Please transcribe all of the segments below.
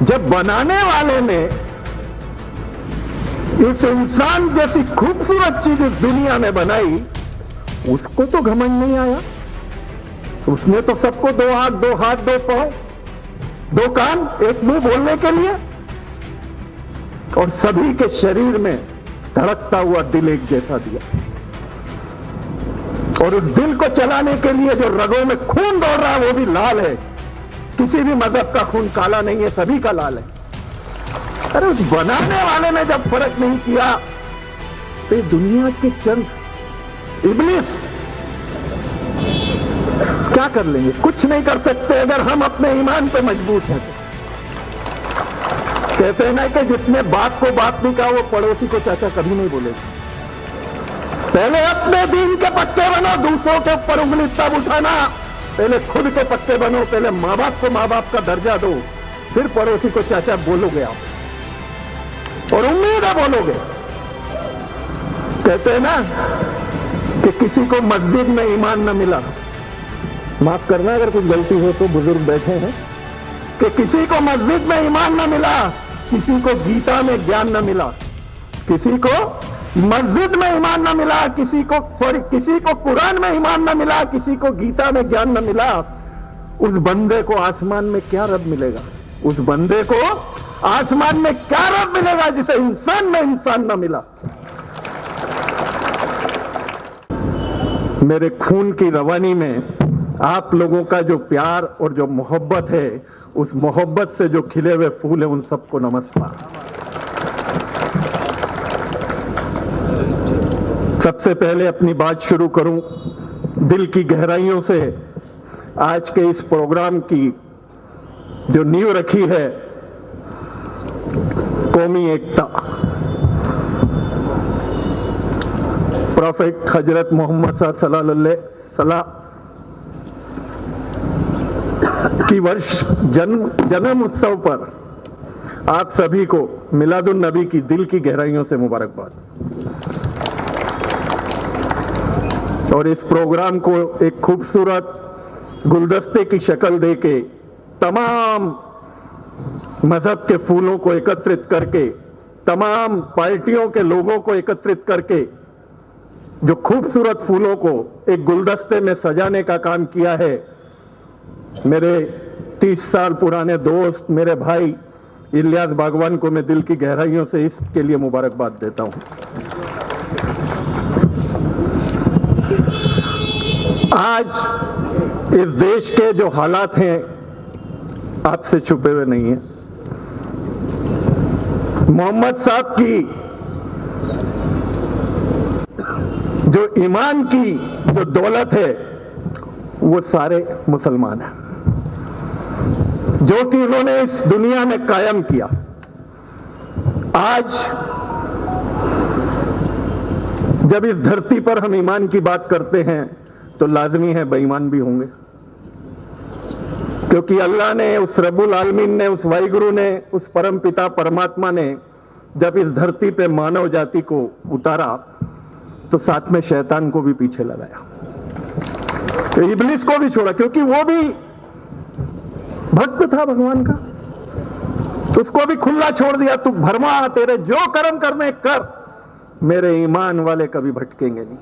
जब बनाने वाले ने इस इंसान जैसी खूबसूरत चीज इस दुनिया में बनाई, उसको तो घमंड नहीं आया। उसने तो सबको दो हाथ, दो पांव, दो कान, एक मुंह बोलने के लिए, और सभी के शरीर में धड़कता हुआ दिल एक जैसा दिया। और उस दिल को चलाने के लिए जो रगों में खून दौड़ रहा है वो भी लाल है। किसी भी मजहब का खून काला नहीं है, सभी का लाल है। अरे उस बनाने वाले ने जब फर्क नहीं किया तो ये दुनिया के चंद इब्लिस क्या कर लेंगे? कुछ नहीं कर सकते अगर हम अपने ईमान पे मजबूत हैं तो। कहते हैं ना कि जिसने बाप को बाप नहीं कहा वो पड़ोसी को चाचा कभी नहीं बोलेगा। पहले अपने दीन के पक्के बनो, दूसरों के ऊपर उंगली तब उठाना। पहले खुद के पक्के बनो, पहले माँ बाप को माँ बाप का दर्जा दो, फिर पड़ोसी को चाचा बोलोगे आप, और उम्मीद है बोलोगे। कहते हैं ना कि किसी को मस्जिद में ईमान न मिला, माफ करना अगर कुछ गलती हो तो, बुजुर्ग बैठे हैं, कि किसी को मस्जिद में ईमान न मिला, किसी को गीता में ज्ञान न मिला, किसी को मस्जिद में ईमान न मिला, किसी को कुरान में ईमान न मिला, किसी को गीता में ज्ञान न मिला, उस बंदे को आसमान में क्या रब मिलेगा? उस बंदे को आसमान में क्या रब मिलेगा जिसे इंसान में इंसान न मिला? मेरे खून की रवानी में आप लोगों का जो प्यार और जो मोहब्बत है, उस मोहब्बत से जो खिले हुए फूल है, उन सबको नमस्कार। सबसे पहले अपनी बात शुरू करूं दिल की गहराइयों से। आज के इस प्रोग्राम की जो नींव रखी है, कौमी एकता, प्रोफेट हजरत मोहम्मद सल्लल्लाहु अलैहि वसल्लम की वर्ष जन्म उत्सव पर आप सभी को मिलादुन नबी की दिल की गहराइयों से मुबारकबाद। और इस प्रोग्राम को एक खूबसूरत गुलदस्ते की शक्ल देके तमाम मजहब के फूलों को एकत्रित करके, तमाम पार्टियों के लोगों को एकत्रित करके जो खूबसूरत फूलों को एक गुलदस्ते में सजाने का काम किया है, मेरे 30 साल पुराने दोस्त, मेरे भाई इलियास बागवान को मैं दिल की गहराइयों से इसके लिए मुबारकबाद देता हूं। आज इस देश के जो हालात हैं आपसे छुपे हुए नहीं हैं। मोहम्मद साहब की जो ईमान की जो दौलत है वो सारे मुसलमान हैं, जो कि उन्होंने इस दुनिया में कायम किया। आज जब इस धरती पर हम ईमान की बात करते हैं तो लाजमी है बेईमान भी होंगे, क्योंकि अल्लाह ने, उस रब्बुल आलमीन ने, उस वाहिगुरु ने, उस परम पिता परमात्मा ने जब इस धरती पे मानव जाति को उतारा तो साथ में शैतान को भी पीछे लगाया, तो इब्लिस को भी छोड़ा, क्योंकि वो भी भक्त था भगवान का। उसको भी खुला छोड़ दिया, तू भरमा, तेरे जो कर्म करने कर, मेरे ईमान वाले कभी भटकेंगे नहीं।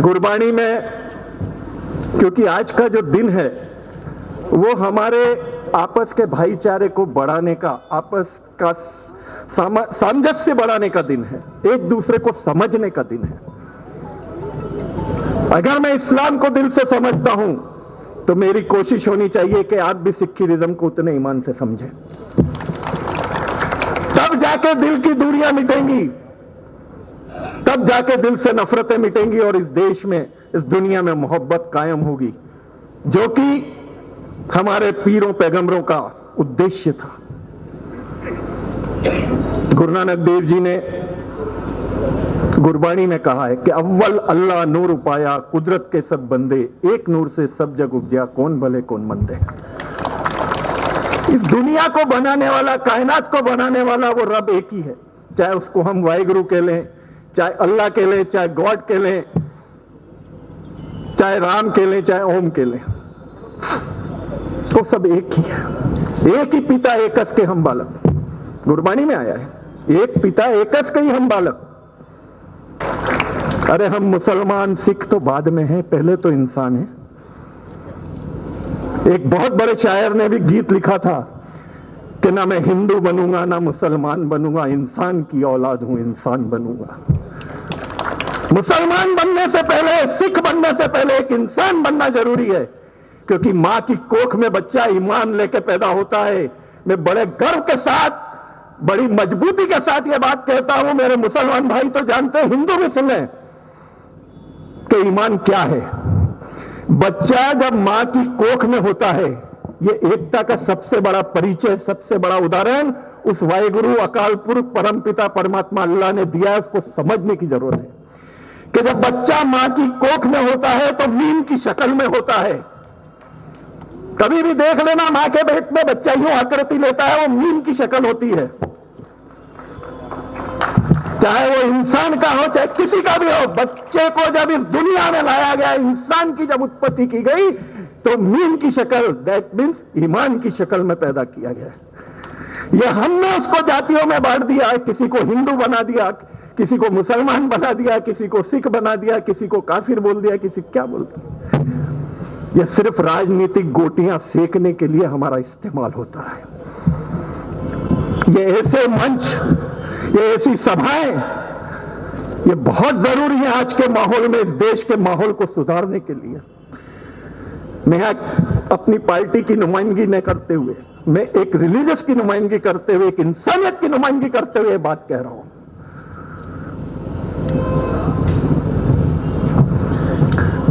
गुरबानी में, क्योंकि आज का जो दिन है वो हमारे आपस के भाईचारे को बढ़ाने का, आपस का सामंजस्य बढ़ाने का दिन है, एक दूसरे को समझने का दिन है। अगर मैं इस्लाम को दिल से समझता हूं तो मेरी कोशिश होनी चाहिए कि आप भी सिखिज्म को उतने ईमान से समझें, तब जाके दिल की दूरियां मिटेंगी, तब जाके दिल से नफरतें मिटेंगी और इस देश में, इस दुनिया में मोहब्बत कायम होगी, जो कि हमारे पीरों पैगंबरों का उद्देश्य था। गुरु नानक देव जी ने गुरबाणी में कहा है कि अव्वल अल्लाह नूर उपाया, कुदरत के सब बंदे, एक नूर से सब जग उपजा, कौन भले कौन मंदे। इस दुनिया को बनाने वाला, कायनात को बनाने वाला वो रब एक ही है, चाहे उसको हम वाहिगुरु कह लें, चाहे अल्लाह कह लें, चाहे गॉड कह लें, चाहे राम कह लें, चाहे ओम कह लें। वो सब एक ही है, एक ही पिता एकस के हम बालक। गुरबाणी में आया है, एक पिता एकस के ही हम बालक। अरे हम मुसलमान सिख तो बाद में हैं, पहले तो इंसान है। एक बहुत बड़े शायर ने भी गीत लिखा था कि ना मैं हिंदू बनूंगा ना मुसलमान बनूंगा, इंसान की औलाद हूं, इंसान बनूंगा। मुसलमान बनने से पहले, सिख बनने से पहले एक इंसान बनना जरूरी है, क्योंकि मां की कोख में बच्चा ईमान लेके पैदा होता है। मैं बड़े गर्व के साथ, बड़ी मजबूती के साथ यह बात कहता हूं, मेरे मुसलमान भाई तो जानते हैं, हिंदू भी सुने कि ईमान क्या है। बच्चा जब मां की कोख में होता है, ये एकता का सबसे बड़ा परिचय, सबसे बड़ा उदाहरण उस वाहिगुरु अकाल पुरख परमपिता परमात्मा अल्लाह ने दिया है। उसको समझने की जरूरत है कि जब बच्चा मां की कोख में होता है तो मीम की शक्ल में होता है। कभी भी देख लेना, मां के पेट में बच्चा यूं आकृति लेता है, वो मीम की शक्ल होती है। चाहे वो इंसान का हो चाहे किसी का भी हो, बच्चे को जब इस दुनिया में लाया गया, इंसान की जब उत्पत्ति की गई, तो मीम की शक्ल, दैट मीन्स ईमान की शक्ल में पैदा किया गया। यह हमने उसको जातियों में बांट दिया, किसी को हिंदू बना दिया, किसी को मुसलमान बना दिया, किसी को सिख बना दिया, किसी को काफिर बोल दिया, किसी क्या बोलते। यह सिर्फ राजनीतिक गोटियां सेकने के लिए हमारा इस्तेमाल होता है। ये ऐसे मंच, ये ऐसी सभाएं, ये बहुत जरूरी है आज के माहौल में, इस देश के माहौल को सुधारने के लिए। मैं अपनी पार्टी की नुमाइंदगी न करते हुए, मैं एक रिलीजियस की नुमाइंदगी करते हुए, एक इंसानियत की नुमाइंदगी करते हुए बात कह रहा हूं।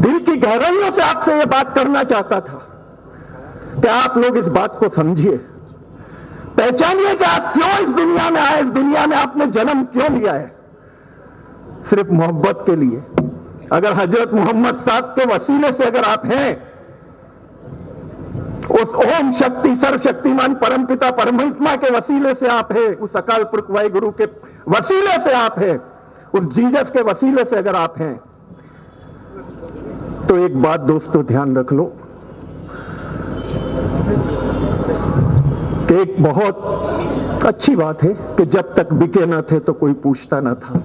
दिल की गहराइयों से आपसे यह बात करना चाहता था कि आप लोग इस बात को समझिए, पहचानिए कि आप क्यों इस दुनिया में आए, इस दुनिया में आपने जन्म क्यों लिया है। सिर्फ मोहब्बत के लिए। अगर हजरत मोहम्मद साहब के वसीले से अगर आप हैं, उस ओम शक्ति सर्वशक्तिमान परमपिता परमात्मा के वसीले से आप हैं, उस अकाल पुरख वाहिगुरु के वसीले से आप हैं, उस जीसस के वसीले से अगर आप हैं, तो एक बात दोस्तों ध्यान रख लो कि एक बहुत अच्छी बात है कि जब तक बिके न थे तो कोई पूछता न था।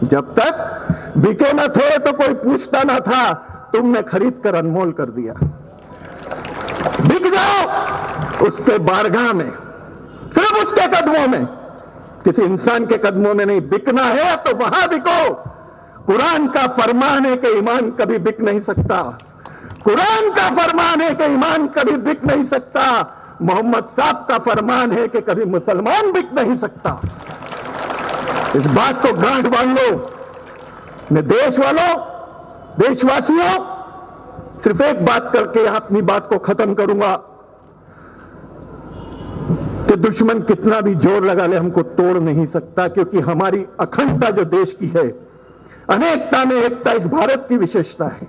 जब तक बिके न थे तो कोई पूछता न था, तुमने खरीद कर अनमोल कर दिया। बिक जाओ उसके बारगाह में, सिर्फ उसके कदमों में, किसी इंसान के कदमों में नहीं। बिकना है तो वहां बिको। कुरान का फरमान है कि ईमान कभी बिक नहीं सकता। कुरान का फरमान है कि ईमान कभी बिक नहीं सकता। मोहम्मद साहब का फरमान है कि कभी मुसलमान बिक नहीं सकता। इस बात को गांठ बांध लो। मैं देश वालों, देशवासियों, सिर्फ एक बात करके यहां अपनी बात को खत्म करूंगा कि दुश्मन कितना भी जोर लगा ले, हमको तोड़ नहीं सकता, क्योंकि हमारी अखंडता जो देश की है, अनेकता में एकता, इस भारत की विशेषता है।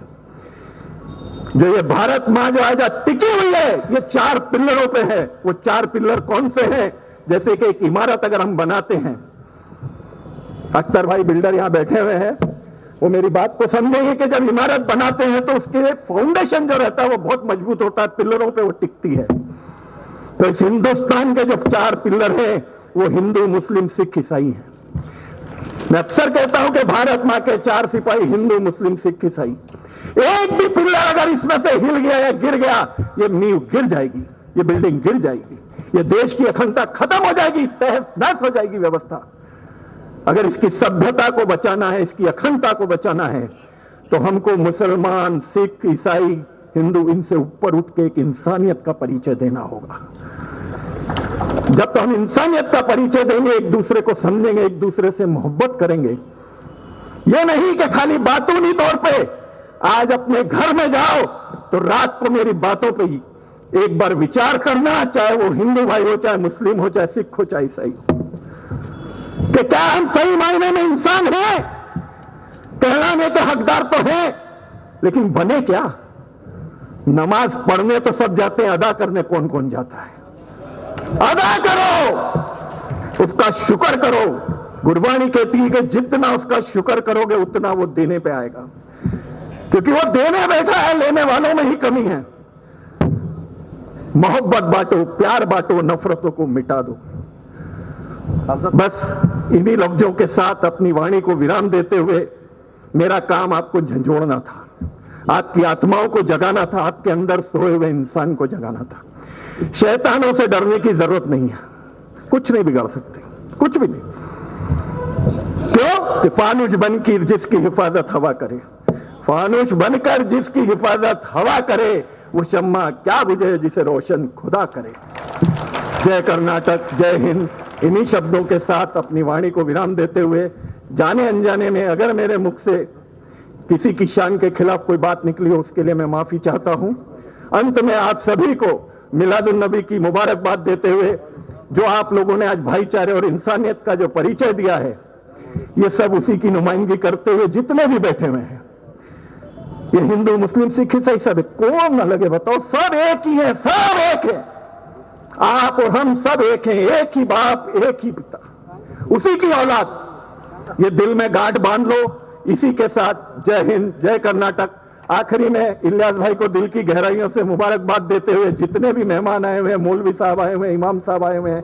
जो ये भारत मां जो आज टिकी हुई है, ये 4 पिल्लरों पे है। वो 4 पिल्लर कौन से हैं? जैसे कि एक इमारत अगर हम बनाते हैं, अख्तर भाई बिल्डर यहां बैठे हुए हैं, वो मेरी बात को समझेंगे कि जब इमारत बनाते हैं तो उसके फाउंडेशन जो रहता है वो बहुत मजबूत होता है, पिल्लरों पे वो टिकती है। तो इस हिंदुस्तान के जो 4 पिल्लर हैं वो हिंदू, मुस्लिम, सिख, ईसाई हैं। मैं अक्सर कहता हूं कि भारत मां के 4 सिपाही हिंदू, मुस्लिम, सिख, ईसाई। एक भी पिल्लर अगर इसमें से हिल गया या गिर गया, ये नींव गिर जाएगी, ये बिल्डिंग गिर जाएगी, ये देश की अखंडता खत्म हो जाएगी, तहस नहस हो जाएगी व्यवस्था। अगर इसकी सभ्यता को बचाना है, इसकी अखंडता को बचाना है, तो हमको मुसलमान, सिख, ईसाई, हिंदू, इनसे ऊपर उठ के एक इंसानियत का परिचय देना होगा। जब तो हम इंसानियत का परिचय देंगे, एक दूसरे को समझेंगे, एक दूसरे से मोहब्बत करेंगे। यह नहीं कि खाली बातूनी तौर पे आज अपने घर में जाओ तो रात को मेरी बातों पे एक बार विचार करना, चाहे वो हिंदू भाई हो, चाहे मुस्लिम हो, चाहे सिख हो, चाहे ईसाई, कि क्या हम सही मायने में इंसान हैं? कहलाने के हकदार तो हैं, लेकिन बने क्या? नमाज पढ़ने तो सब जाते हैं, अदा करने कौन कौन जाता है? अदा करो, उसका शुक्र करो। गुरबाणी कहती है कि जितना उसका शुक्र करोगे उतना वो देने पे आएगा, क्योंकि वो देने बैठा है, लेने वालों में ही कमी है। मोहब्बत बांटो, प्यार बांटो, नफरतों को मिटा दो। बस इन्हीं लफ्जों के साथ अपनी वाणी को विराम देते हुए मेरा काम आपको झंझोड़ना था, आपकी आत्माओं को जगाना था, आपके अंदर सोए हुए इंसान को जगाना था। शैतानों से डरने की जरूरत नहीं है, कुछ नहीं बिगाड़ सकते, कुछ भी नहीं। क्यों? कि फानुश बनकर जिसकी हिफाजत हवा करे, फानुश बनकर जिसकी हिफाजत हवा करे, वो शम्मा क्या बुझे जिसे रोशन खुदा करे। जय कर्नाटक, जय हिंद। इन्हीं शब्दों के साथ अपनी वाणी को विराम देते हुए जाने अनजाने में अगर मेरे मुख से किसी की शान के खिलाफ कोई बात निकली हो, उसके लिए मैं माफी चाहता हूं। अंत में आप सभी को मिलादुन नबी की मुबारकबाद देते हुए, जो आप लोगों ने आज भाईचारे और इंसानियत का जो परिचय दिया है, ये सब उसी की नुमाइंदगी करते हुए जितने भी बैठे हुए हैं, ये हिंदू मुस्लिम सिख ईसाई सब, कौन न लगे बताओ, सब एक ही है, सब एक है। आप और हम सब एक हैं, एक ही बाप, एक ही पिता, उसी की औलाद। ये दिल में गांठ बांध लो। इसी के साथ जय हिंद, जय कर्नाटक। आखिरी में इलियास भाई को दिल की गहराइयों से मुबारकबाद देते हुए, जितने भी मेहमान आए हुए हैं, मौलवी साहब आए हुए हैं, इमाम साहब आए हुए हैं,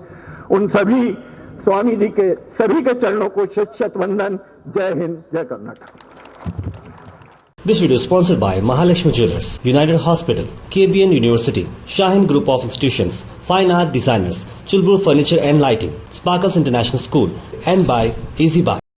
उन सभी स्वामी जी के सभी के चरणों को शत शत वंदन। जय हिंद, जय Karnataka. This video is sponsored by Mahalakshmi Jewelers, United Hospital, KBN University, Shahin Group of Institutions, Fine Art Designers, Chulbur Furniture and Lighting, Sparkles International School, and by Easy Buy.